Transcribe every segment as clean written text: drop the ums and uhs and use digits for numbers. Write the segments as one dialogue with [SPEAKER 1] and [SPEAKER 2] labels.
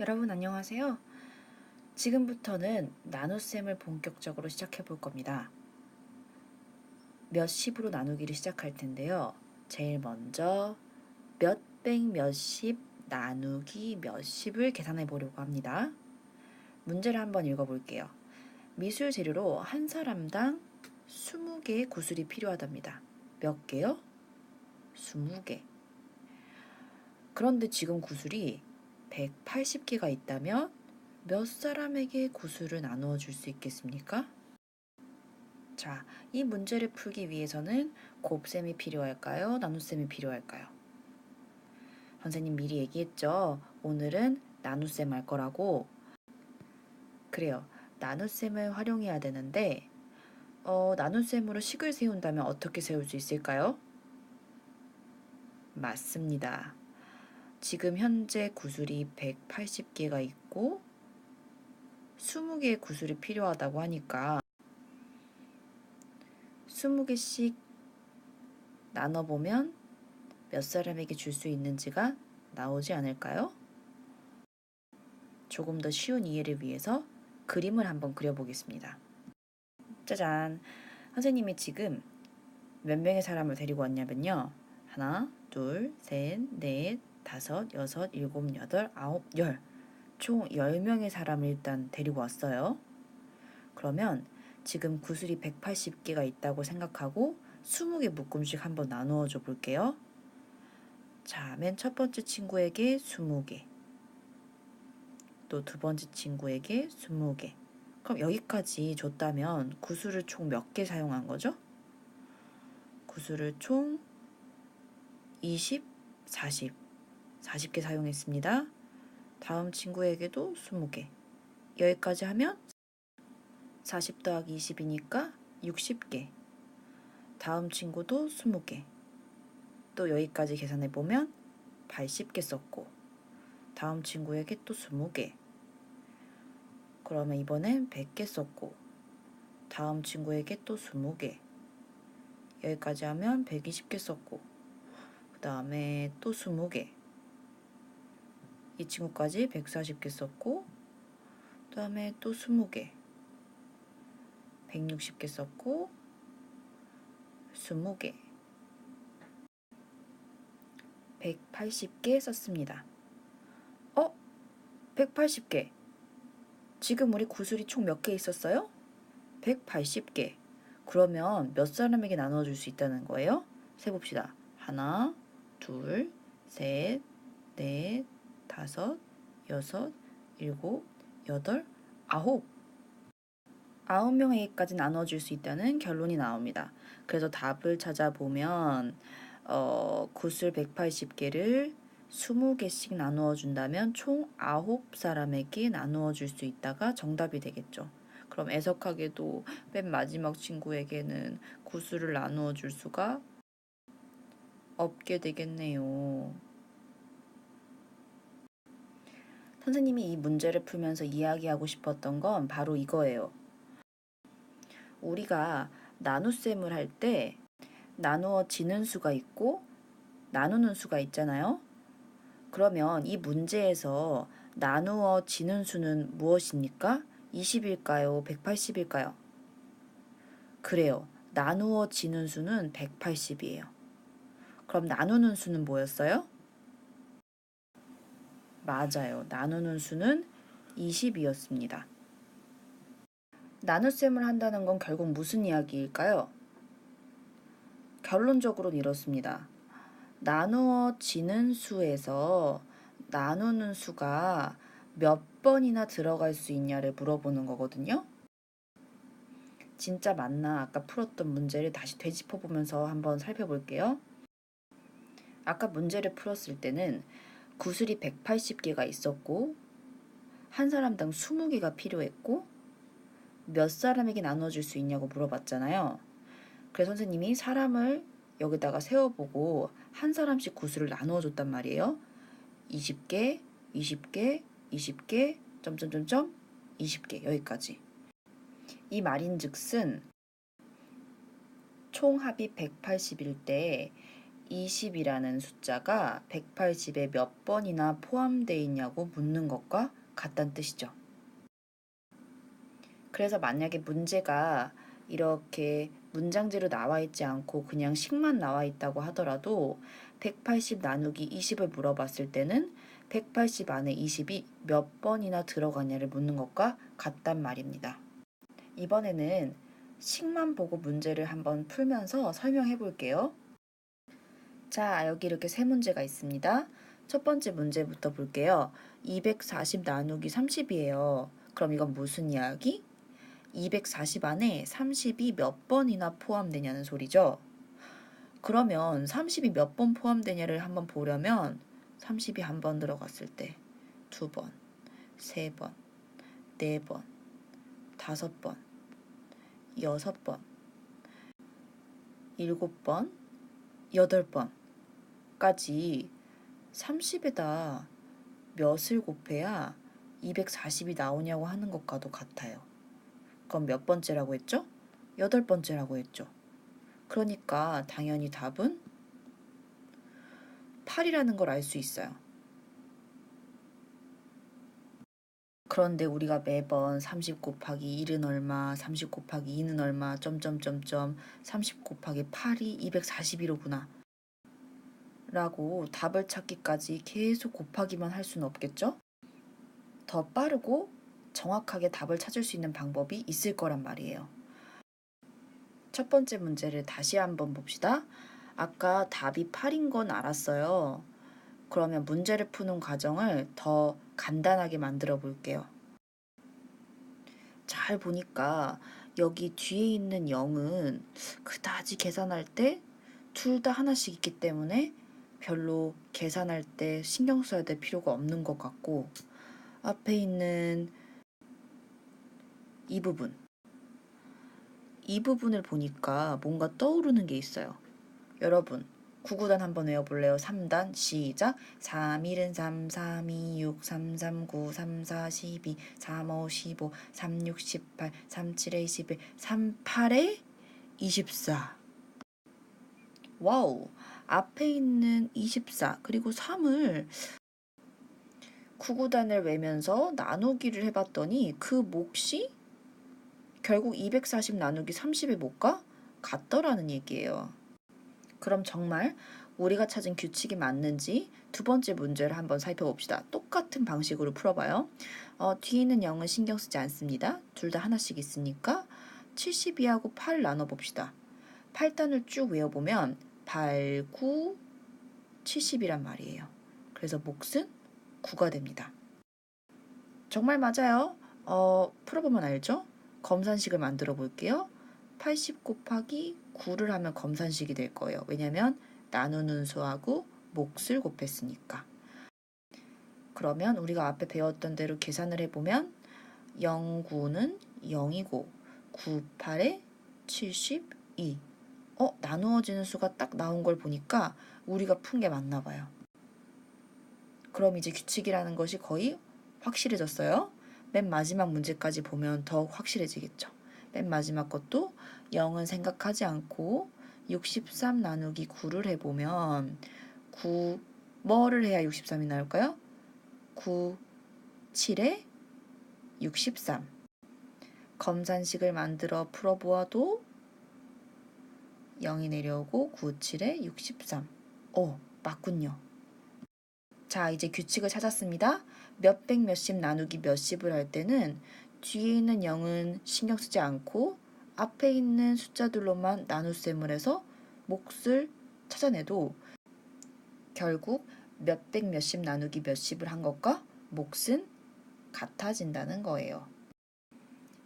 [SPEAKER 1] 여러분 안녕하세요. 지금부터는 나눗셈을 본격적으로 시작해 볼 겁니다. 몇십으로 나누기를 시작할 텐데요. 제일 먼저 몇백 몇십 나누기 몇십을 계산해 보려고 합니다. 문제를 한번 읽어 볼게요. 미술 재료로 한 사람당 20개의 구슬이 필요하답니다. 몇 개요? 20개. 그런데 지금 구슬이 180개가 있다면 몇 사람에게 구슬을 나누어 줄 수 있겠습니까? 자, 이 문제를 풀기 위해서는 곱셈이 필요할까요? 나눗셈이 필요할까요? 선생님 미리 얘기했죠? 오늘은 나눗셈 할 거라고. 그래요. 나눗셈을 활용해야 되는데 나눗셈으로 식을 세운다면 어떻게 세울 수 있을까요? 맞습니다. 지금 현재 구슬이 180개가 있고 20개의 구슬이 필요하다고 하니까 20개씩 나눠보면 몇 사람에게 줄 수 있는지가 나오지 않을까요? 조금 더 쉬운 이해를 위해서 그림을 한번 그려보겠습니다. 짜잔! 선생님이 지금 몇 명의 사람을 데리고 왔냐면요. 하나, 둘, 셋, 넷, 다섯, 여섯, 일곱, 여덟, 아홉, 열. 총 10명의 사람을 일단 데리고 왔어요. 그러면 지금 구슬이 180개가 있다고 생각하고 20개 묶음씩 한번 나누어 줘 볼게요. 자, 맨 첫 번째 친구에게 20개. 또 두 번째 친구에게 20개. 그럼 여기까지 줬다면 구슬을 총 몇 개 사용한 거죠? 구슬을 총 20, 40. 40개 사용했습니다. 다음 친구에게도 20개. 여기까지 하면 40 더하기 20이니까 60개. 다음 친구도 20개. 또 여기까지 계산해보면 80개 썼고 다음 친구에게 또 20개. 그러면 이번엔 100개 썼고 다음 친구에게 또 20개. 여기까지 하면 120개 썼고 그 다음에 또 20개. 이 친구까지 140개 썼고 그 다음에 또 20개. 160개 썼고 20개. 180개 썼습니다. 180개. 지금 우리 구슬이 총 몇 개 있었어요? 180개. 그러면 몇 사람에게 나눠줄 수 있다는 거예요? 세봅시다. 하나, 둘, 셋, 넷, 다섯, 여섯, 일곱, 여덟, 아홉. 9명에게까지 나눠줄 수 있다는 결론이 나옵니다. 그래서 답을 찾아보면 구슬 180개를 20개씩 나누어 준다면 총 9사람에게 나누어 줄 수 있다가 정답이 되겠죠. 그럼 애석하게도 맨 마지막 친구에게는 구슬을 나누어 줄 수가 없게 되겠네요. 선생님이 이 문제를 풀면서 이야기하고 싶었던 건 바로 이거예요. 우리가 나눗셈을 할 때 나누어지는 수가 있고 나누는 수가 있잖아요. 그러면 이 문제에서 나누어지는 수는 무엇입니까? 20일까요? 180일까요? 그래요. 나누어지는 수는 180이에요. 그럼 나누는 수는 뭐였어요? 맞아요. 나누는 수는 20이었습니다. 나눗셈을 한다는 건 결국 무슨 이야기일까요? 결론적으로는 이렇습니다. 나누어지는 수에서 나누는 수가 몇 번이나 들어갈 수 있냐를 물어보는 거거든요. 진짜 맞나? 아까 풀었던 문제를 다시 되짚어 보면서 한번 살펴볼게요. 아까 문제를 풀었을 때는 구슬이 180개가 있었고 한 사람당 20개가 필요했고 몇 사람에게 나눠줄 수 있냐고 물어봤잖아요. 그래서 선생님이 사람을 여기다가 세워보고 한 사람씩 구슬을 나누어 줬단 말이에요. 20개, 20개, 20개, 점점점점 20개 여기까지. 이 말인즉슨 총 합이 180일 때 20이라는 숫자가 180에 몇 번이나 포함되어 있냐고 묻는 것과 같다는 뜻이죠. 그래서 만약에 문제가 이렇게 문장제로 나와 있지 않고 그냥 식만 나와 있다고 하더라도 180 나누기 20을 물어봤을 때는 180 안에 20이 몇 번이나 들어가냐를 묻는 것과 같단 말입니다. 이번에는 식만 보고 문제를 한번 풀면서 설명해 볼게요. 자, 여기 이렇게 세 문제가 있습니다. 첫 번째 문제부터 볼게요. 240 나누기 30이에요. 그럼 이건 무슨 이야기? 240 안에 30이 몇 번이나 포함되냐는 소리죠. 그러면 30이 몇 번 포함되냐를 한번 보려면 30이 한 번 들어갔을 때, 두 번, 세 번, 네 번, 다섯 번, 여섯 번, 일곱 번, 여덟 번까지 30에다 몇을 곱해야 240이 나오냐고 하는 것과도 같아요. 그럼 몇 번째라고 했죠? 여덟 번째라고 했죠. 그러니까 당연히 답은 8이라는 걸 알 수 있어요. 그런데 우리가 매번 30 곱하기 1은 얼마, 30 곱하기 2는 얼마, 점점점점 30 곱하기 8이 241이로구나 라고 답을 찾기까지 계속 곱하기만 할 수는 없겠죠? 더 빠르고 정확하게 답을 찾을 수 있는 방법이 있을 거란 말이에요. 첫 번째 문제를 다시 한번 봅시다. 아까 답이 8인 건 알았어요. 그러면 문제를 푸는 과정을 더 간단하게 만들어 볼게요. 잘 보니까 여기 뒤에 있는 0은 그다지 계산할 때 둘 다 하나씩 있기 때문에 별로 계산할 때 신경 써야 될 필요가 없는 것 같고, 앞에 있는 이 부분을 보니까 뭔가 떠오르는 게 있어요. 여러분 9구단 한번 외워볼래요? 3단 시작. 3, 1은 3, 3, 2, 6, 3, 3, 9, 3, 4, 12, 3, 5, 15, 3, 6, 18, 3, 7에 21, 3, 8에 24. 와우, 앞에 있는 24 그리고 3을 9구단을 외면서 나누기를 해봤더니 그 몫이 결국 240 나누기 30의 몫과 같더라는 얘기예요. 그럼 정말 우리가 찾은 규칙이 맞는지 두 번째 문제를 한번 살펴봅시다. 똑같은 방식으로 풀어봐요. 뒤에 있는 0은 신경 쓰지 않습니다. 둘 다 하나씩 있으니까 72하고 8 나눠봅시다. 8단을 쭉 외워보면 8, 9, 70이란 말이에요. 그래서 몫은 9가 됩니다. 정말 맞아요. 풀어보면 알죠? 검산식을 만들어 볼게요. 80 곱하기 9를 하면 검산식이 될 거예요. 왜냐면 나누는 수하고 몫을 곱했으니까. 그러면 우리가 앞에 배웠던 대로 계산을 해보면 0, 9는 0이고 9, 8에 72. 나누어지는 수가 딱 나온 걸 보니까 우리가 푼 게 맞나 봐요. 그럼 이제 규칙이라는 것이 거의 확실해졌어요. 맨 마지막 문제까지 보면 더욱 확실해지겠죠. 맨 마지막 것도 0은 생각하지 않고 63 나누기 9를 해보면 9 뭐를 해야 63이 나올까요? 9, 7에 63. 검산식을 만들어 풀어보아도 0이 내려오고 9, 7에 63. 맞군요. 자, 이제 규칙을 찾았습니다. 몇백 몇십 나누기 몇십을 할 때는 뒤에 있는 0은 신경 쓰지 않고 앞에 있는 숫자들로만 나눗셈을 해서 몫을 찾아내도 결국 몇백 몇십 나누기 몇십을 한 것과 몫은 같아진다는 거예요.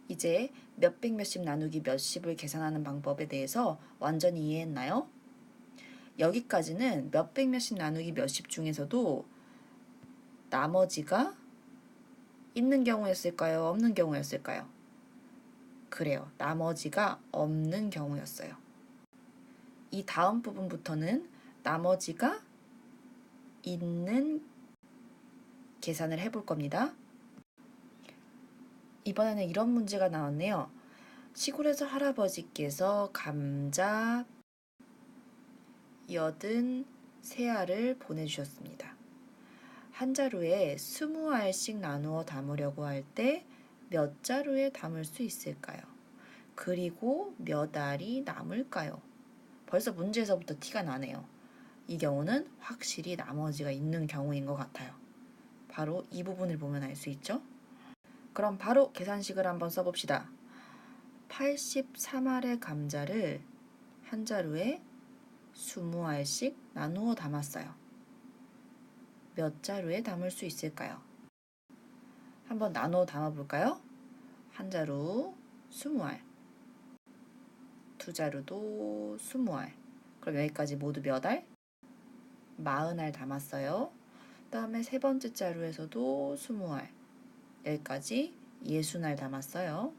[SPEAKER 1] 이제 몇백 몇십 나누기 몇십을 계산하는 방법에 대해서 완전히 이해했나요? 여기까지는 몇백 몇십 나누기 몇십 중에서도 나머지가 있는 경우였을까요? 없는 경우였을까요? 그래요. 나머지가 없는 경우였어요. 이 다음 부분부터는 나머지가 있는 계산을 해볼 겁니다. 이번에는 이런 문제가 나왔네요. 시골에서 할아버지께서 감자 83알을 보내주셨습니다. 한 자루에 20알씩 나누어 담으려고 할 때 몇 자루에 담을 수 있을까요? 그리고 몇 알이 남을까요? 벌써 문제에서부터 티가 나네요. 이 경우는 확실히 나머지가 있는 경우인 것 같아요. 바로 이 부분을 보면 알 수 있죠? 그럼 바로 계산식을 한번 써봅시다. 83알의 감자를 한 자루에 20알씩 나누어 담았어요. 몇 자루에 담을 수 있을까요? 한번 나누어 담아볼까요? 한 자루 20알, 두 자루도 20알. 그럼 여기까지 모두 몇 알? 40알 담았어요. 그 다음에 세 번째 자루에서도 20알. 여기까지 60알 담았어요.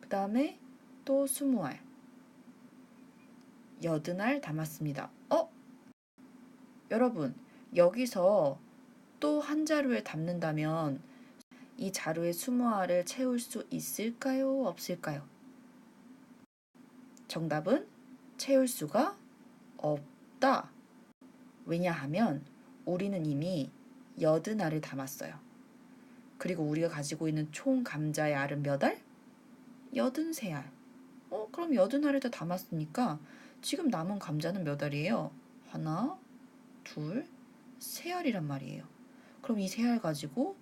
[SPEAKER 1] 그 다음에 또 20알. 80알 담았습니다. 여러분, 여기서 또 한 자루에 담는다면 이 자루의 20알을 채울 수 있을까요? 없을까요? 정답은 채울 수가 없다. 왜냐하면 우리는 이미 80알을 담았어요. 그리고 우리가 가지고 있는 총 감자의 알은 몇 알? 83알. 그럼 80알을 다 담았으니까 지금 남은 감자는 몇 알이에요? 하나, 둘, 세 알이란 말이에요. 그럼 이 세 알 가지고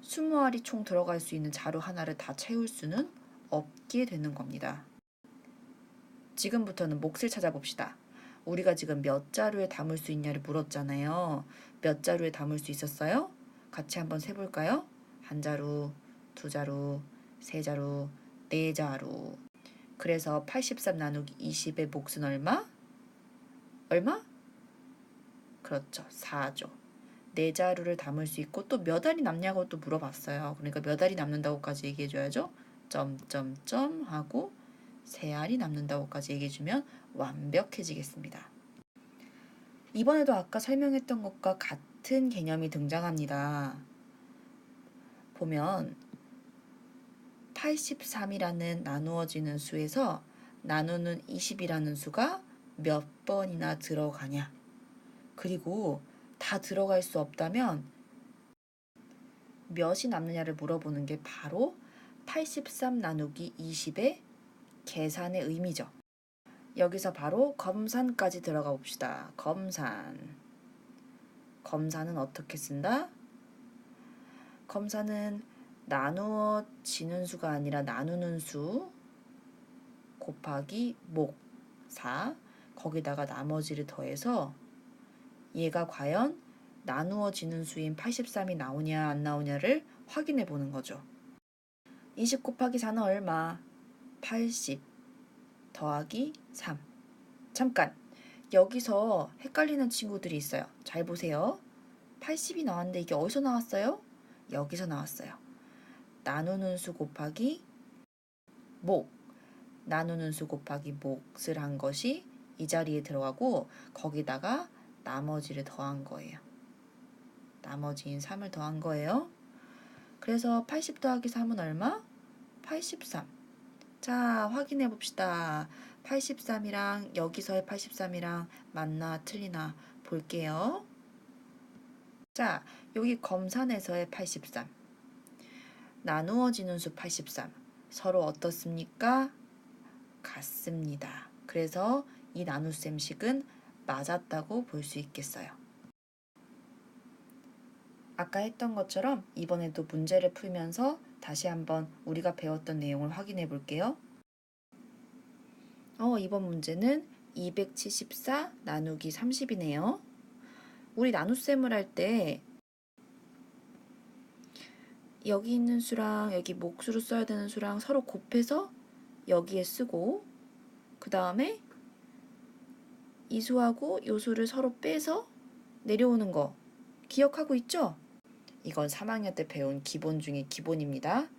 [SPEAKER 1] 20알이 총 들어갈 수 있는 자루 하나를 다 채울 수는 없게 되는 겁니다. 지금부터는 몫을 찾아봅시다. 우리가 지금 몇 자루에 담을 수 있냐를 물었잖아요. 몇 자루에 담을 수 있었어요? 같이 한번 세볼까요? 한 자루, 두 자루, 세 자루, 네 자루. 그래서 83 나누기 20의 몫은 얼마? 얼마? 그렇죠. 4죠. 네 자루를 담을 수 있고 또 몇 알이 남냐고 또 물어봤어요. 그러니까 몇 알이 남는다고까지 얘기해줘야죠. 점점점 하고 세 알이 남는다고까지 얘기해주면 완벽해지겠습니다. 이번에도 아까 설명했던 것과 같은 개념이 등장합니다. 보면 83이라는 나누어지는 수에서 나누는 20이라는 수가 몇 번이나 들어가냐. 그리고 다 들어갈 수 없다면 몇이 남느냐를 물어보는 게 바로 83 나누기 20의 계산의 의미죠. 여기서 바로 검산까지 들어가 봅시다. 검산. 검산은 어떻게 쓴다? 검산은 나누어지는 수가 아니라 나누는 수 곱하기 목 4 거기다가 나머지를 더해서 얘가 과연 나누어지는 수인 83이 나오냐 안 나오냐를 확인해 보는 거죠. 20 곱하기 4는 얼마? 80 더하기 3. 잠깐! 여기서 헷갈리는 친구들이 있어요. 잘 보세요. 80이 나왔는데 이게 어디서 나왔어요? 여기서 나왔어요. 나누는 수 곱하기 목. 나누는 수 곱하기 몫을 한 것이 이 자리에 들어가고 거기다가 나머지를 더한 거예요. 나머지인 3을 더한 거예요. 그래서 80 더하기 3은 얼마? 83. 자, 확인해 봅시다. 83이랑 여기서의 83이랑 맞나 틀리나 볼게요. 자, 여기 검산에서의 83. 나누어지는 수 83. 서로 어떻습니까? 같습니다. 그래서 이 나눗셈식은 맞았다고 볼 수 있겠어요. 아까 했던 것처럼 이번에도 문제를 풀면서 다시 한번 우리가 배웠던 내용을 확인해 볼게요. 이번 문제는 274 나누기 30이네요. 우리 나눗셈을 할 때 여기 있는 수랑 여기 몫으로 써야 되는 수랑 서로 곱해서 여기에 쓰고 그 다음에 이 수하고 이 수를 서로 빼서 내려오는 거 기억하고 있죠? 이건 3학년 때 배운 기본 중에 기본입니다.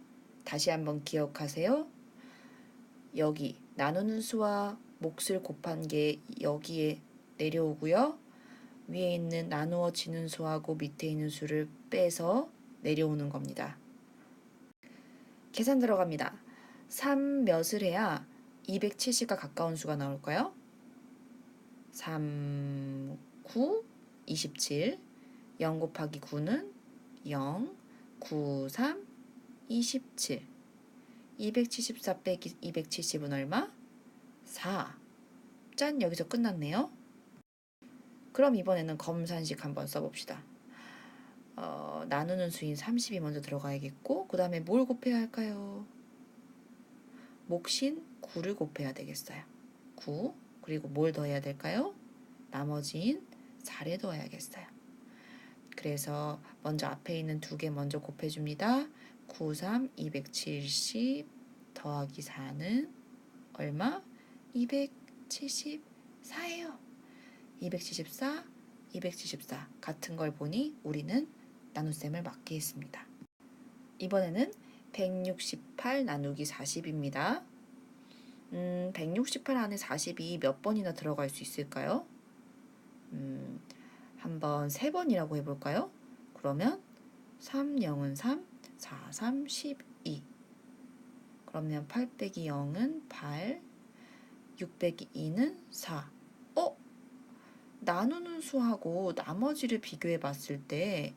[SPEAKER 1] 다시 한번 기억하세요. 여기 나누는 수와 몫을 곱한 게 여기에 내려오고요. 위에 있는 나누어지는 수하고 밑에 있는 수를 빼서 내려오는 겁니다. 계산 들어갑니다. 3 몇을 해야 270과 가까운 수가 나올까요? 3, 9, 27. 0 곱하기 9는 0, 9, 3, 27. 274 빼기 270은 얼마? 4. 짠, 여기서 끝났네요. 그럼 이번에는 검산식 한번 써봅시다. 나누는 수인 30이 먼저 들어가야겠고, 그 다음에 뭘 곱해야 할까요? 몫인 9를 곱해야 되겠어요. 9. 그리고 뭘 더해야 될까요? 나머지인 4를 더해야겠어요. 그래서 먼저 앞에 있는 두 개 먼저 곱해줍니다. 9, 3, 270 더하기 4는 얼마? 274예요. 274, 274 같은 걸 보니 우리는 나눗셈을 맞게 했습니다. 이번에는 168 나누기 40입니다. 168 안에 40이 몇 번이나 들어갈 수 있을까요? 한번 3번이라고 해볼까요? 그러면 3, 0은 3, 4, 3, 12. 그러면 8 빼기 0은 8, 6 빼기 2는 4. 나누는 수하고 나머지를 비교해 봤을 때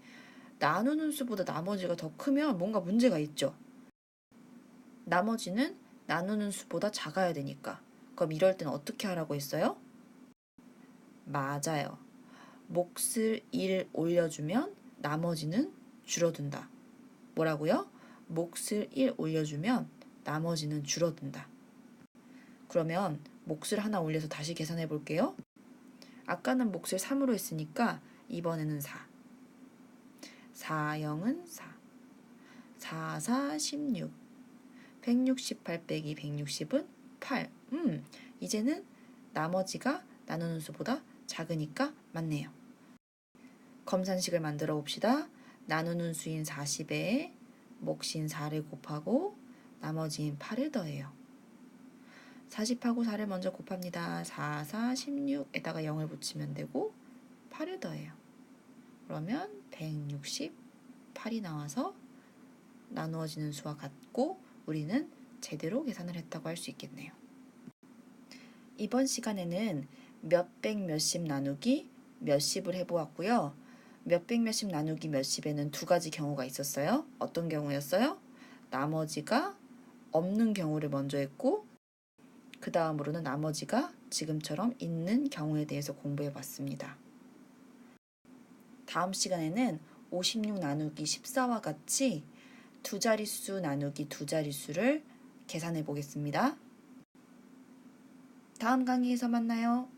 [SPEAKER 1] 나누는 수보다 나머지가 더 크면 뭔가 문제가 있죠. 나머지는 나누는 수보다 작아야 되니까. 그럼 이럴 땐 어떻게 하라고 했어요? 맞아요. 몫을 1 올려주면 나머지는 줄어든다. 뭐라고요? 몫을 1 올려주면 나머지는 줄어든다. 그러면 몫을 하나 올려서 다시 계산해 볼게요. 아까는 몫을 3으로 했으니까 이번에는 4. 4, 0은 4. 4, 4, 16. 168 빼기 160은 8. 이제는 나머지가 나누는 수보다 작으니까 맞네요. 검산식을 만들어 봅시다. 나누는 수인 40에 몫인 4를 곱하고 나머지인 8을 더해요. 40하고 4를 먼저 곱합니다. 4, 4, 16에다가 0을 붙이면 되고 8을 더해요. 그러면 168이 나와서 나누어지는 수와 같고 우리는 제대로 계산을 했다고 할 수 있겠네요. 이번 시간에는 몇백 몇십 나누기 몇십을 해보았고요. 몇백 몇십 나누기 몇십에는 두 가지 경우가 있었어요. 어떤 경우였어요? 나머지가 없는 경우를 먼저 했고 그 다음으로는 나머지가 지금처럼 있는 경우에 대해서 공부해 봤습니다. 다음 시간에는 56 나누기 14와 같이 두 자릿수 나누기 두 자릿수를 계산해 보겠습니다. 다음 강의에서 만나요.